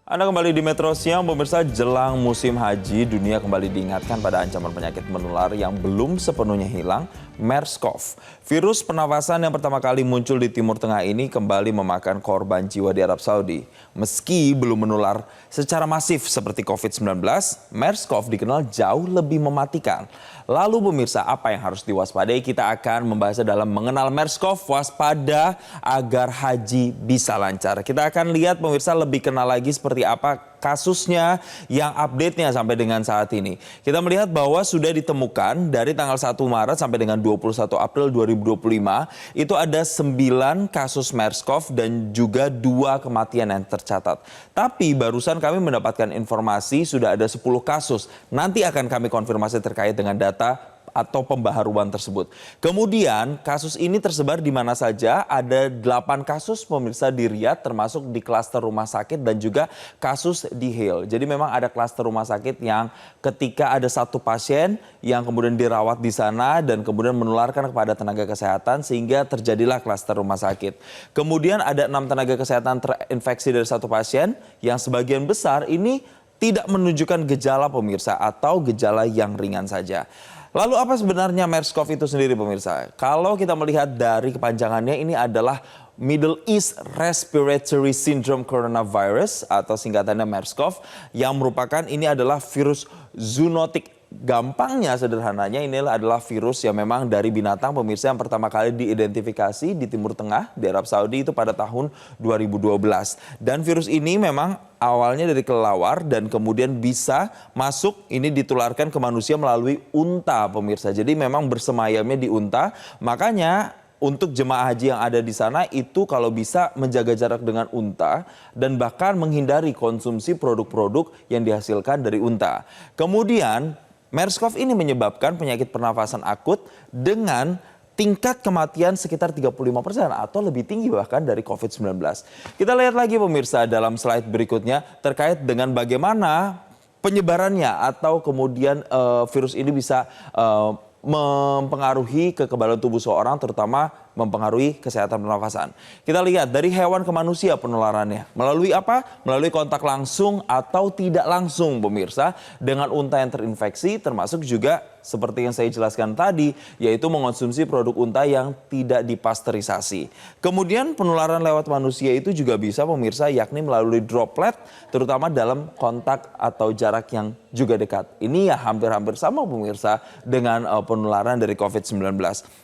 Anda kembali di Metro Siang, pemirsa. Jelang musim haji, dunia kembali diingatkan pada ancaman penyakit menular yang belum sepenuhnya hilang, MERS-CoV. Virus pernafasan yang pertama kali muncul di Timur Tengah ini kembali memakan korban jiwa di Arab Saudi. Meski belum menular secara masif seperti COVID-19, MERS-CoV dikenal jauh lebih mematikan. Lalu pemirsa, apa yang harus diwaspadai? Kita akan membahasnya dalam Mengenal MERS-CoV, waspada agar haji bisa lancar. Kita akan lihat pemirsa lebih kenal lagi seperti apa kasusnya yang update-nya sampai dengan saat ini. Kita melihat bahwa sudah ditemukan dari tanggal 1 Maret sampai dengan 21 April 2025, itu ada 9 kasus MERS-CoV dan juga 2 kematian yang tercatat. Tapi barusan kami mendapatkan informasi sudah ada 10 kasus. Nanti akan kami konfirmasi terkait dengan data atau pembaharuan tersebut. Kemudian kasus ini tersebar di mana saja, ada 8 kasus pemirsa di Riyadh termasuk di klaster rumah sakit dan juga kasus di Hill. Jadi memang ada klaster rumah sakit yang ketika ada satu pasien yang kemudian dirawat di sana dan kemudian menularkan kepada tenaga kesehatan sehingga terjadilah klaster rumah sakit. Kemudian ada 6 tenaga kesehatan terinfeksi dari satu pasien yang sebagian besar ini tidak menunjukkan gejala pemirsa atau gejala yang ringan saja. Lalu apa sebenarnya MERS-CoV itu sendiri pemirsa? Kalau kita melihat dari kepanjangannya, ini adalah Middle East Respiratory Syndrome Coronavirus atau singkatannya MERS-CoV yang merupakan ini adalah virus zoonotik. Gampangnya, sederhananya, inilah adalah virus yang memang dari binatang pemirsa yang pertama kali diidentifikasi di Timur Tengah, di Arab Saudi itu pada tahun 2012. Dan virus ini memang awalnya dari kelelawar dan kemudian bisa masuk, ini ditularkan ke manusia melalui unta pemirsa. Jadi memang bersemayamnya di unta, makanya untuk jemaah haji yang ada di sana itu kalau bisa menjaga jarak dengan unta dan bahkan menghindari konsumsi produk-produk yang dihasilkan dari unta. Kemudian MERS-CoV ini menyebabkan penyakit pernafasan akut dengan tingkat kematian sekitar 35% atau lebih tinggi bahkan dari COVID-19. Kita lihat lagi pemirsa dalam slide berikutnya terkait dengan bagaimana penyebarannya atau kemudian virus ini bisa mempengaruhi kekebalan tubuh seorang, terutama mempengaruhi kesehatan pernafasan. Kita lihat dari hewan ke manusia penularannya. Melalui apa? Melalui kontak langsung atau tidak langsung pemirsa dengan unta yang terinfeksi, termasuk juga seperti yang saya jelaskan tadi, yaitu mengonsumsi produk unta yang tidak dipasteurisasi. Kemudian penularan lewat manusia itu juga bisa pemirsa, yakni melalui droplet, terutama dalam kontak atau jarak yang juga dekat. Ini ya hampir-hampir sama pemirsa dengan penularan dari COVID-19.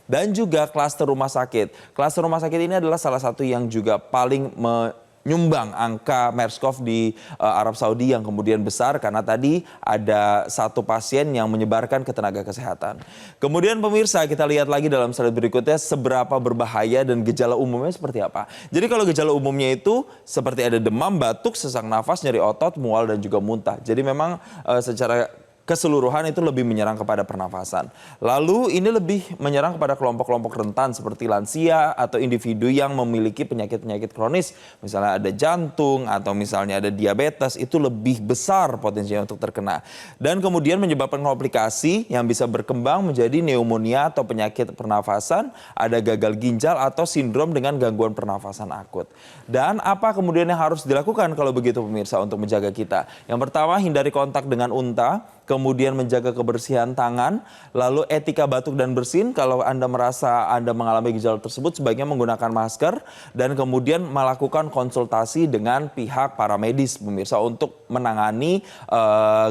Dan juga klaster rumah sakit. Klaster rumah sakit ini adalah salah satu yang juga paling menyumbang angka MERS-CoV di Arab Saudi yang kemudian besar karena tadi ada satu pasien yang menyebarkan ke tenaga kesehatan. Kemudian pemirsa, kita lihat lagi dalam slide berikutnya seberapa berbahaya dan gejala umumnya seperti apa. Jadi kalau gejala umumnya itu seperti ada demam, batuk, sesak nafas, nyeri otot, mual dan juga muntah. Jadi memang secara keseluruhan itu lebih menyerang kepada pernafasan. Lalu ini lebih menyerang kepada kelompok-kelompok rentan seperti lansia atau individu yang memiliki penyakit-penyakit kronis. Misalnya ada jantung atau misalnya ada diabetes, itu lebih besar potensinya untuk terkena. Dan kemudian menyebabkan komplikasi yang bisa berkembang menjadi pneumonia atau penyakit pernafasan, ada gagal ginjal atau sindrom dengan gangguan pernafasan akut. Dan apa kemudian yang harus dilakukan kalau begitu pemirsa untuk menjaga kita? Yang pertama, hindari kontak dengan unta. Kemudian menjaga kebersihan tangan, lalu etika batuk dan bersin. Kalau Anda merasa Anda mengalami gejala tersebut, sebaiknya menggunakan masker dan kemudian melakukan konsultasi dengan pihak paramedis pemirsa untuk menangani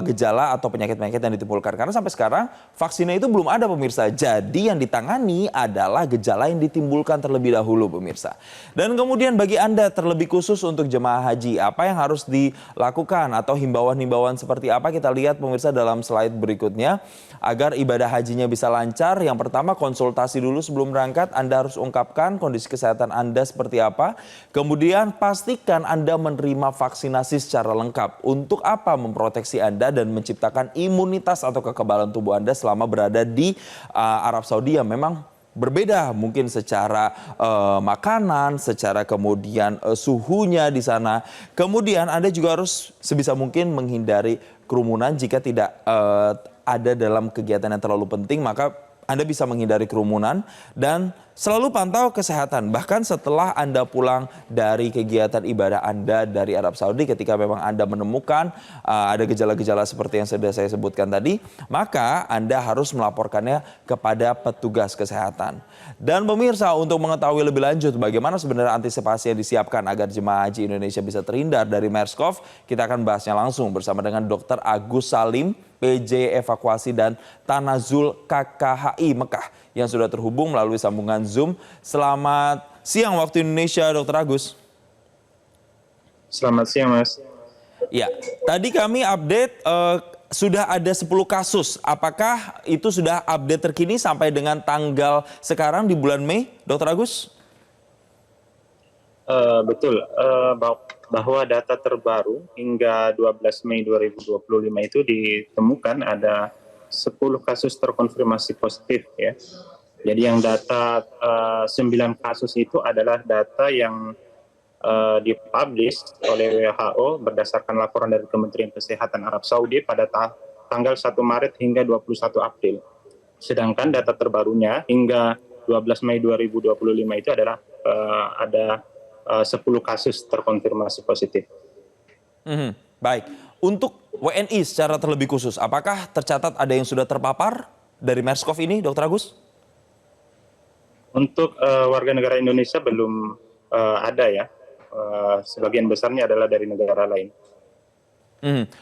gejala atau penyakit-penyakit yang ditimbulkan. Karena sampai sekarang vaksinnya itu belum ada pemirsa. Jadi yang ditangani adalah gejala yang ditimbulkan terlebih dahulu pemirsa. Dan kemudian bagi Anda terlebih khusus untuk jemaah haji, apa yang harus dilakukan atau himbauan-himbauan seperti apa, kita lihat pemirsa dalam slide berikutnya. Agar ibadah hajinya bisa lancar, yang pertama konsultasi dulu sebelum berangkat. Anda harus ungkapkan kondisi kesehatan Anda seperti apa. Kemudian pastikan Anda menerima vaksinasi secara lengkap. Untuk apa? Memproteksi Anda dan menciptakan imunitas atau kekebalan tubuh Anda selama berada di Arab Saudi yang memang berbeda mungkin secara makanan, secara kemudian suhunya di sana. Kemudian Anda juga harus sebisa mungkin menghindari kerumunan. Jika tidak ada dalam kegiatan yang terlalu penting, maka Anda bisa menghindari kerumunan dan Selalu pantau kesehatan, bahkan setelah Anda pulang dari kegiatan ibadah Anda dari Arab Saudi, ketika memang Anda menemukan ada gejala-gejala seperti yang sudah saya sebutkan tadi, maka Anda harus melaporkannya kepada petugas kesehatan. Dan pemirsa, untuk mengetahui lebih lanjut bagaimana sebenarnya antisipasi yang disiapkan agar jemaah haji Indonesia bisa terhindar dari MERS-CoV, kita akan bahasnya langsung bersama dengan Dr. Agus Salim, PJ Evakuasi dan Tanazul KKHI Mekah yang sudah terhubung melalui sambungan Zoom. Selamat siang waktu Indonesia, Dr. Agus. Selamat siang, Mas. Ya, tadi kami update sudah ada 10 kasus. Apakah itu sudah update terkini sampai dengan tanggal sekarang di bulan Mei, Dr. Agus? Betul, bahwa data terbaru hingga 12 Mei 2025 itu ditemukan ada 10 kasus terkonfirmasi positif ya. Jadi yang data 9 kasus itu adalah data yang dipublish oleh WHO berdasarkan laporan dari Kementerian Kesehatan Arab Saudi pada tanggal 1 Maret hingga 21 April. Sedangkan data terbarunya hingga 12 Mei 2025 itu adalah ada 10 kasus terkonfirmasi positif. Baik, untuk WNI secara terlebih khusus, apakah tercatat ada yang sudah terpapar dari MERS-CoV ini, Dr. Agus? Untuk warga negara Indonesia belum ada ya, sebagian besarnya adalah dari negara lain.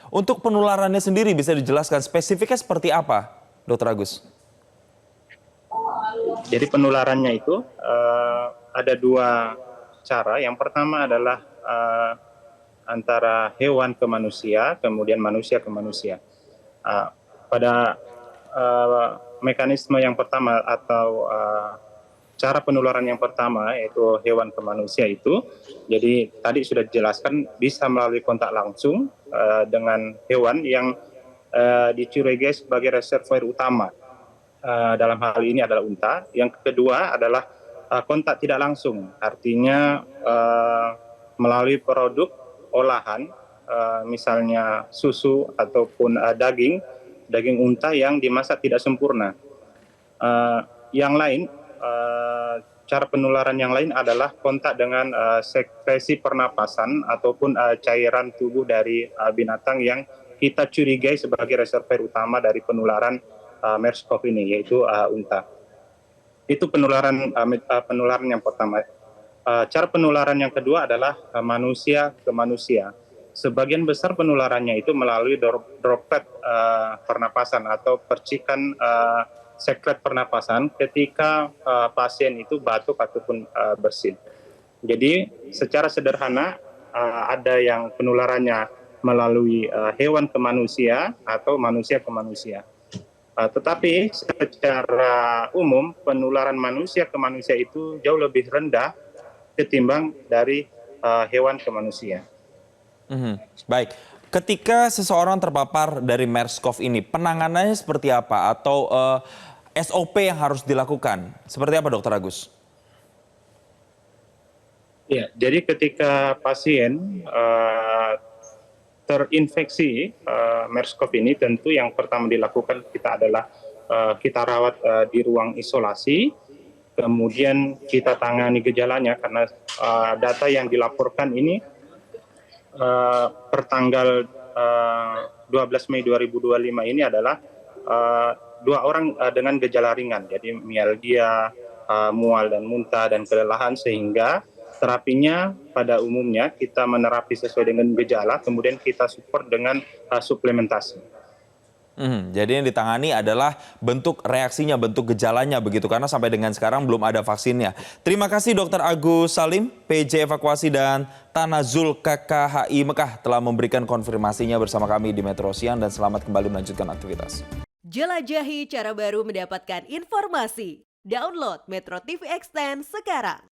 Untuk penularannya sendiri bisa dijelaskan spesifiknya seperti apa, Dr. Agus? Jadi penularannya itu ada 2 cara. Yang pertama adalah antara hewan ke manusia, kemudian manusia ke manusia. Pada mekanisme yang pertama atau cara penularan yang pertama yaitu hewan ke manusia itu, jadi tadi sudah dijelaskan bisa melalui kontak langsung dengan hewan yang dicurigai sebagai reservoir utama. Dalam hal ini adalah unta. Yang kedua adalah kontak tidak langsung, artinya melalui produk olahan, misalnya susu ataupun daging unta yang dimasak tidak sempurna. Yang lain, cara penularan yang lain adalah kontak dengan sekresi pernapasan ataupun cairan tubuh dari binatang yang kita curigai sebagai reservoir utama dari penularan MERS-CoV ini, yaitu unta. Itu penularan yang pertama. Cara penularan yang kedua adalah manusia ke manusia. Sebagian besar penularannya itu melalui droplet pernapasan atau percikan sekret pernapasan ketika pasien itu batuk ataupun bersin. Jadi secara sederhana ada yang penularannya melalui hewan ke manusia atau manusia ke manusia. Tetapi secara umum penularan manusia ke manusia itu jauh lebih rendah ketimbang dari hewan ke manusia. Baik, ketika seseorang terpapar dari MERS-CoV ini, penanganannya seperti apa atau SOP yang harus dilakukan? Seperti apa, Dr. Agus? Ya, jadi ketika pasien terinfeksi MERS-CoV ini, tentu yang pertama dilakukan kita adalah kita rawat di ruang isolasi, kemudian kita tangani gejalanya karena data yang dilaporkan ini per tanggal 12 Mei 2025 ini adalah 2 orang dengan gejala ringan, jadi mialgia, mual dan muntah dan kelelahan, sehingga terapinya pada umumnya kita menerapi sesuai dengan gejala, kemudian kita support dengan suplementasi. Jadi yang ditangani adalah bentuk reaksinya, bentuk gejalanya begitu, karena sampai dengan sekarang belum ada vaksinnya. Terima kasih Dr. Agus Salim, PJ Evakuasi dan Tanazul KKHI Mekah telah memberikan konfirmasinya bersama kami di Metro Siang, dan selamat kembali melanjutkan aktivitas. Jelajahi cara baru mendapatkan informasi. Download Metro TV Extend sekarang.